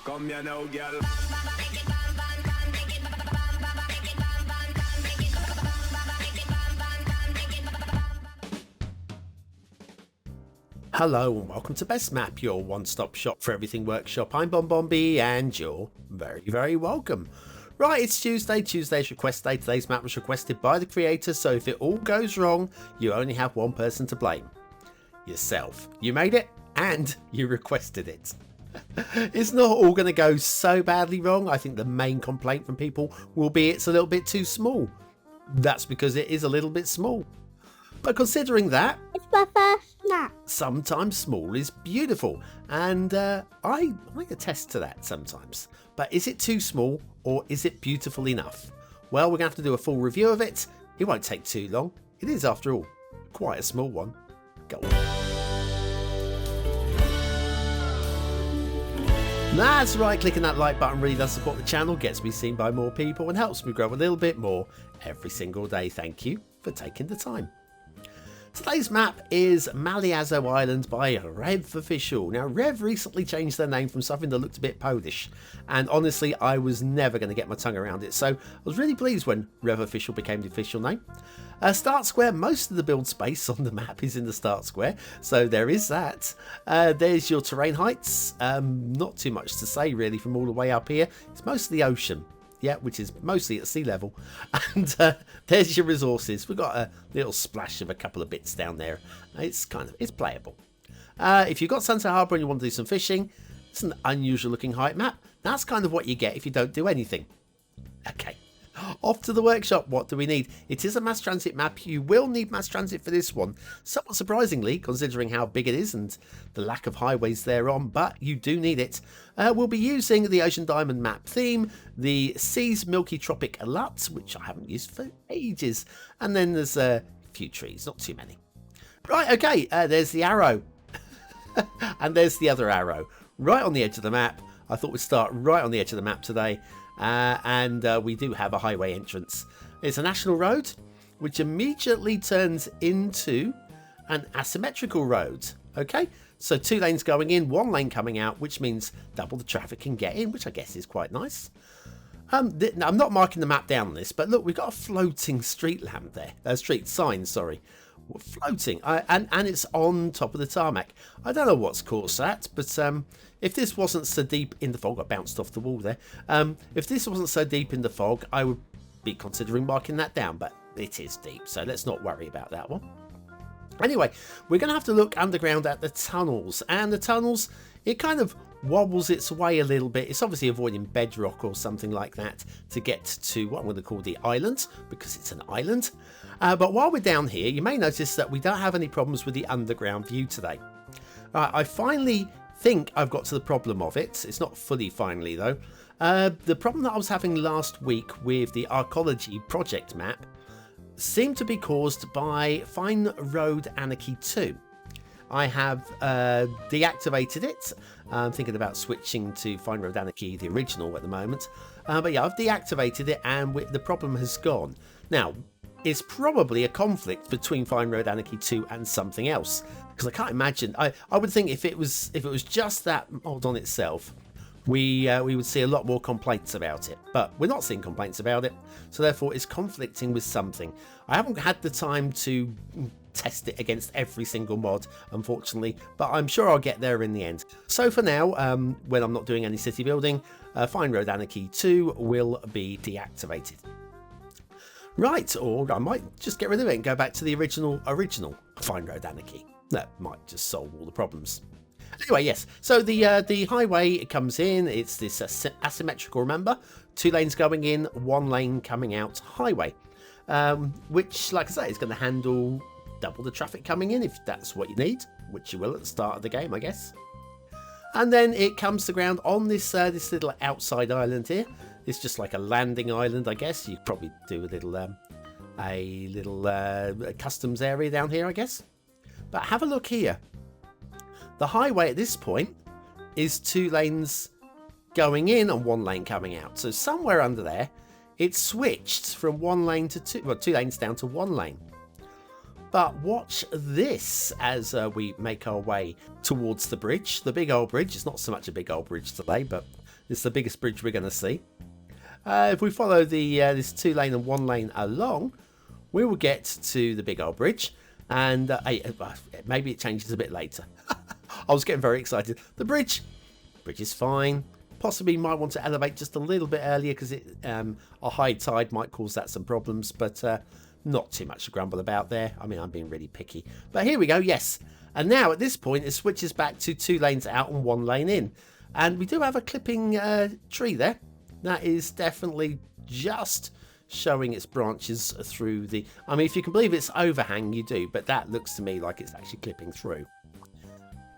Come here now, girl. Hello and welcome to Best Map, your one-stop shop for everything workshop. I'm BonBonB and you're very welcome. Right, it's Tuesday. Tuesday's request day. Today's map was requested by the creator, so if it all goes wrong, you only have one person to blame. Yourself. You made it and you requested it. It's not all going to go so badly wrong. I think the main complaint from people will be it's a little bit too small. That's because it is a little bit small. But considering that, it's my first map. Sometimes small is beautiful, and I attest to that sometimes. But is it too small or is it beautiful enough? Well, we're going to have to do a full review of it. It won't take too long. It is, after all, quite a small one. Go on. That's right, clicking that like button really does support the channel, gets me seen by more people and helps me grow a little bit more every single day. Thank you for taking the time. Today's map is Maliazo Island by Rev Official. Now, Rev recently changed their name from something that looked a bit Polish, and honestly, I was never going to get my tongue around it, so I was really pleased when Rev Official became the official name. Start square, most of the build space on the map is in the start square, so there is that. There's your terrain heights. Not too much to say really from all the way up here. It's mostly ocean. Yeah, which is mostly at sea level. And there's your resources. We've got a little splash of a couple of bits down there. It's playable. If you've got Sunset Harbour and you want to do some fishing, it's an unusual looking height map. That's kind of what you get if you don't do anything. Okay, off to the workshop. What do we need? It is a mass transit map. You will need mass transit for this one. Somewhat surprisingly, considering how big it is and the lack of highways thereon, but you do need it. We'll be using the Ocean Diamond map theme, the Seas Milky Tropic LUT, which I haven't used for ages, and then there's a few trees, not too many. Right, okay, there's the arrow, and there's the other arrow, right on the edge of the map. I thought we'd start right on the edge of the map today. And we do have a highway entrance. It's a national road which immediately turns into an asymmetrical road. Okay, so 2 lanes going in, 1 lane coming out, which means double the traffic can get in, which I guess is quite nice. Now, I'm not marking the map down on this, but look, we've got a floating street lamp there, street sign, sorry, floating, and it's on top of the tarmac. I don't know what's caused that, but if this wasn't so deep in the fog, I bounced off the wall there. If this wasn't so deep in the fog, I would be considering marking that down, but it is deep, so let's not worry about that one. Anyway, we're going to have to look underground at the tunnels, and the tunnels, it kind of wobbles its way a little bit. It's obviously avoiding bedrock or something like that to get to what I'm going to call the island, because it's an island. But while we're down here, you may notice that we don't have any problems with the underground view today. I finally think I've got to the problem of it. It's not fully finally though. The problem that I was having last week with the Arcology project map seemed to be caused by Fine Road Anarchy 2. I have deactivated it. I'm thinking about switching to Fine Road Anarchy, the original at the moment. But yeah, I've deactivated it and the problem has gone. Now, it's probably a conflict between Fine Road Anarchy 2 and something else. Because I can't imagine, I would think if it was just that mod on itself, we would see a lot more complaints about it. But we're not seeing complaints about it, so therefore it's conflicting with something. I haven't had the time to test it against every single mod, unfortunately, but I'm sure I'll get there in the end. So for now, when I'm not doing any city building, Fine Road Anarchy 2 will be deactivated. Right, or I might just get rid of it and go back to the original Fine Road Anarchy. That might just solve all the problems. Anyway, yes, so the highway comes in, it's this asymmetrical, remember, 2 lanes going in, 1 lane coming out highway, which, like I say, is going to handle double the traffic coming in if that's what you need, which you will at the start of the game, I guess. And then it comes to ground on this little outside island here. It's just like a landing island, I guess. You could probably do a little customs area down here, I guess. But have a look here. The highway at this point is 2 lanes going in and 1 lane coming out. So somewhere under there, it's switched from 1 lane to 2, well, 2 lanes down to 1 lane. But watch this as we make our way towards the bridge. The big old bridge. It's not so much a big old bridge today, but This is the biggest bridge we're going to see. If we follow the this 2 lane and 1 lane along, we will get to the big old bridge. And maybe it changes a bit later. I was getting very excited. The bridge is fine. Possibly might want to elevate just a little bit earlier because a high tide might cause that some problems, but not too much to grumble about there. I mean, I'm being really picky. But here we go, yes. And now at this point, it switches back to 2 lanes out and 1 lane in. And we do have a clipping tree there. That is definitely just showing its branches through the... I mean, if you can believe it's overhang, you do. But that looks to me like it's actually clipping through.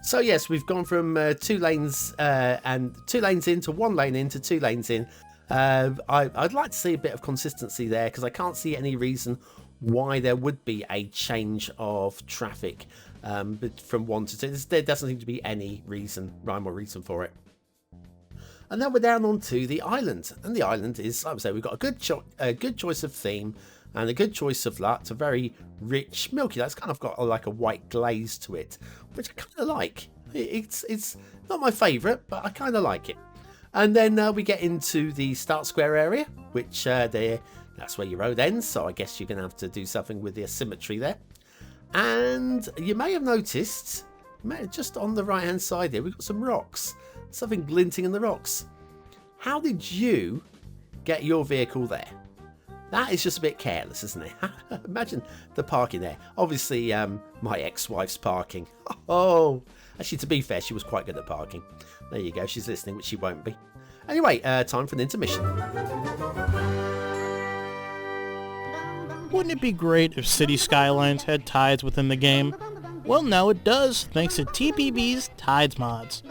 So yes, we've gone from 2 lanes and 2 lanes in to 1 lane in to 2 lanes in. I'd like to see a bit of consistency there because I can't see any reason why there would be a change of traffic from 1 to 2. There doesn't seem to be any rhyme or reason for it. And then we're down onto the island, and the island is, I would say, we've got a good choice of theme and a good choice of LUT. It's a very rich, milky. That's kind of got like a white glaze to it, which I kind of like. It's not my favourite, but I kind of like it. And then we get into the start square area, which that's where your road ends. So I guess you're going to have to do something with the symmetry there. And you may have noticed, just on the right hand side here, we've got some rocks. Something glinting in the rocks. How did you get your vehicle there? That is just a bit careless, isn't it? Imagine the parking there. Obviously, my ex-wife's parking. Oh, actually, to be fair, she was quite good at parking. There you go. She's listening, which she won't be. Anyway, time for an intermission. Wouldn't it be great if Cities Skylines had tides within the game? Well, now it does, thanks to TPB's Tides mods.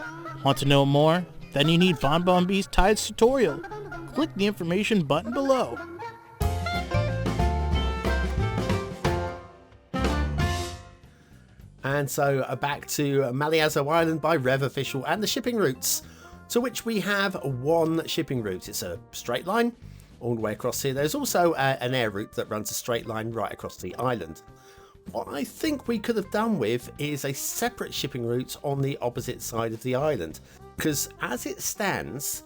Want to know more? Then you need BonBonB's Tides tutorial. Click the information button below. And so back to Maliazo Island by Rev Official and the shipping routes, to which we have 1 shipping route. It's a straight line all the way across here. There's also an air route that runs a straight line right across the island. What I think we could have done with is a separate shipping route on the opposite side of the island, because as it stands,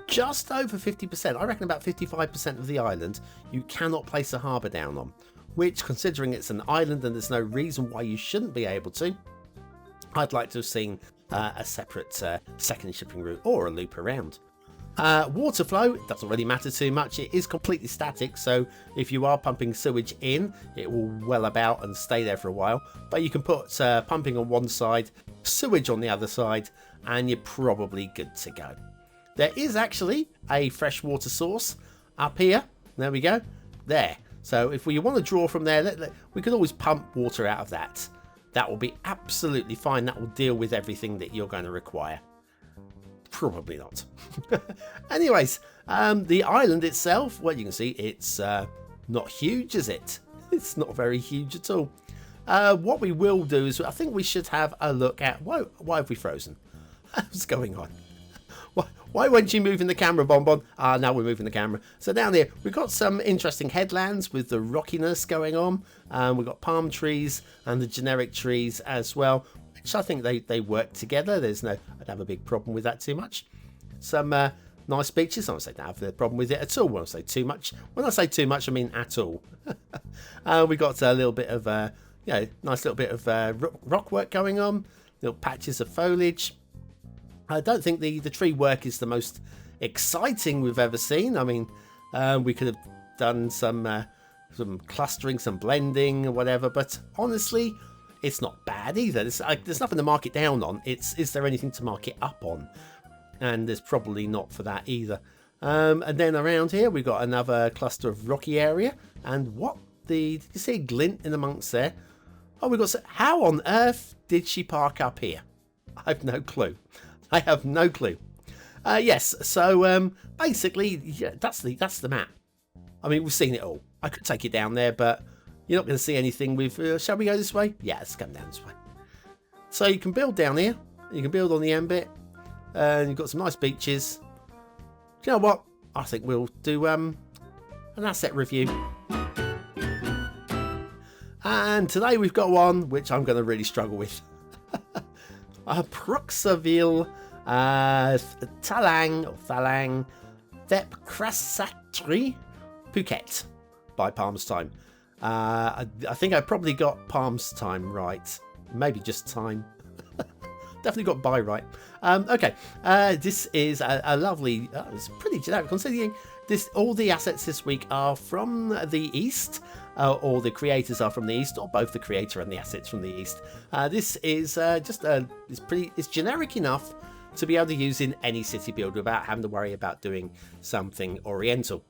just over 50%, I reckon about 55% of the island, you cannot place a harbour down on, which, considering it's an island and there's no reason why you shouldn't be able to, I'd like to have seen a separate second shipping route or a loop around. Water flow doesn't really matter too much. It is completely static, so if you are pumping sewage in, it will well about and stay there for a while. But you can put pumping on one side, sewage on the other side, and you're probably good to go. There is actually a freshwater source up here. There we go. There. So if we want to draw from there, we could always pump water out of that. That will be absolutely fine. That will deal with everything that you're going to require. Probably not. Anyways, the island itself, well, you can see it's not huge, is it? It's not very huge at all. What we will do is I think we should have a look at... Why have we frozen? What's going on? Why weren't you moving the camera, BonBon? Now we're moving the camera. So down here, we've got some interesting headlands with the rockiness going on. We've got palm trees and the generic trees as well, which I think they work together. I'd have a big problem with that too much. Some nice beaches. I don't say I have a problem with it at all. When I say too much, I mean at all. We got a little bit of nice little bit of rock work going on. Little patches of foliage. I don't think the tree work is the most exciting we've ever seen. I mean, we could have done some clustering, some blending or whatever, but honestly, it's not bad either. There's nothing to mark it down on. Is there anything to mark it up on? And there's probably not for that either. And then around here, we've got another cluster of rocky area. And did you see a glint in amongst there? Oh, how on earth did she park up here? I have no clue. Yes, so basically, yeah, that's the map. I mean, we've seen it all. I could take it down there, but you're not going to see anything with... shall we go this way? Yeah, let's come down this way. So you can build down here. You can build on the end bit. And you've got some nice beaches. You know what? I think we'll do an asset review. And today we've got one which I'm going to really struggle with. Pruksa Ville Thalang, Thepkrasattri, Phuket by Palms Time. I think I probably got Palms Time right. Maybe just time. Definitely got by right. Okay, this is a lovely, it's pretty generic considering all the assets this week are from the East, or the creators are from the East, or both the creator and the assets from the East. This is it's generic enough to be able to use in any city build without having to worry about doing something oriental.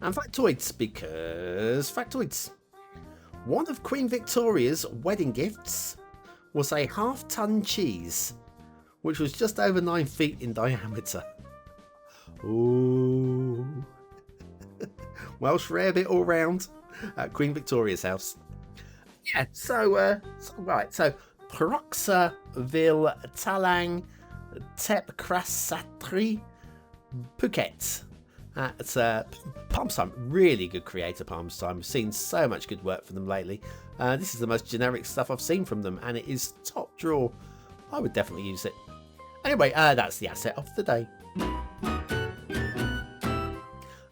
And factoids, because factoids. One of Queen Victoria's wedding gifts was a half-ton cheese, which was just over 9 feet in diameter. Ooh. Welsh rarebit all round at Queen Victoria's house. Yeah, so Pruksa, Ville, Thalang, Thepkrasattri, Phuket. It's Palms Time, really good creator Palms Time. I've seen so much good work from them lately. This is the most generic stuff I've seen from them, and it is top draw. I would definitely use it. Anyway, that's the asset of the day.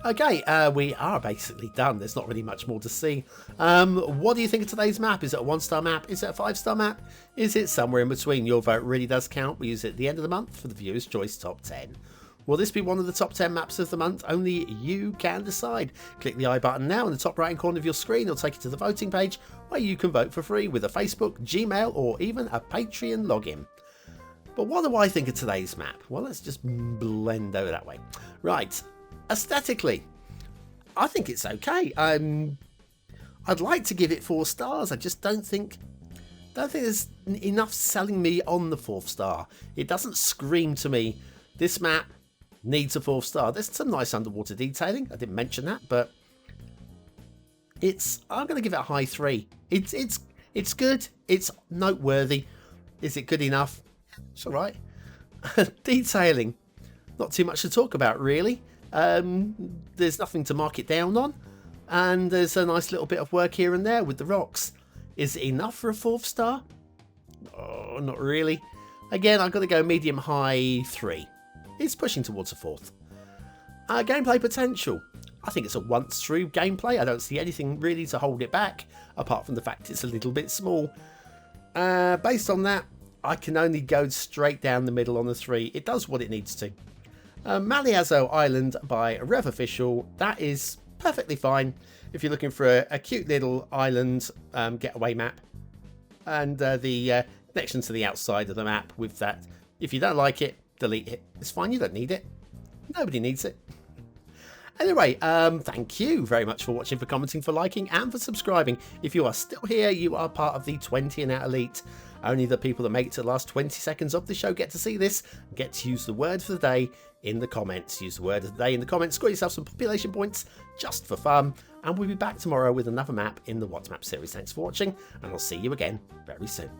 Okay, we are basically done. There's not really much more to see. What do you think of today's map? Is it a 1-star map? Is it a 5-star map? Is it somewhere in between? Your vote really does count. We use it at the end of the month for the Viewers' Choice Top 10. Will this be one of the top 10 maps of the month? Only you can decide. Click the I button now in the top right hand corner of your screen. It'll take you to the voting page where you can vote for free with a Facebook, Gmail, or even a Patreon login. But what do I think of today's map? Well, let's just blend over that way. Right. Aesthetically, I think it's okay. I'd like to give it 4 stars. I just don't think there's enough selling me on the 4th star. It doesn't scream to me, this map needs a 4th star. There's some nice underwater detailing. I didn't mention that, but I'm going to give it a high 3. It's good. It's noteworthy. Is it good enough? It's all right. Detailing, not too much to talk about really. There's nothing to mark it down on, and there's a nice little bit of work here and there with the rocks. Is it enough for a 4th star? Oh, not really. Again, I've got to go medium high 3. It's pushing towards a 4th. Gameplay potential. I think it's a once through gameplay. I don't see anything really to hold it back, apart from the fact it's a little bit small. Based on that, I can only go straight down the middle on the 3. It does what it needs to. Maliazo Island by Rev Official. That is perfectly fine if you're looking for a cute little island getaway map. And the connection to the outside of the map with that. If you don't like it, delete it. It's fine, you don't need it. Nobody needs it. Anyway, thank you very much for watching, for commenting, for liking, and for subscribing. If you are still here, you are part of the 20 and out elite. Only the people that make it to the last 20 seconds of the show get to see this, get to use the word for the day in the comments. Use the word of the day in the comments, score yourself some population points just for fun, and we'll be back tomorrow with another map in the What Map series. Thanks for watching, and I'll see you again very soon.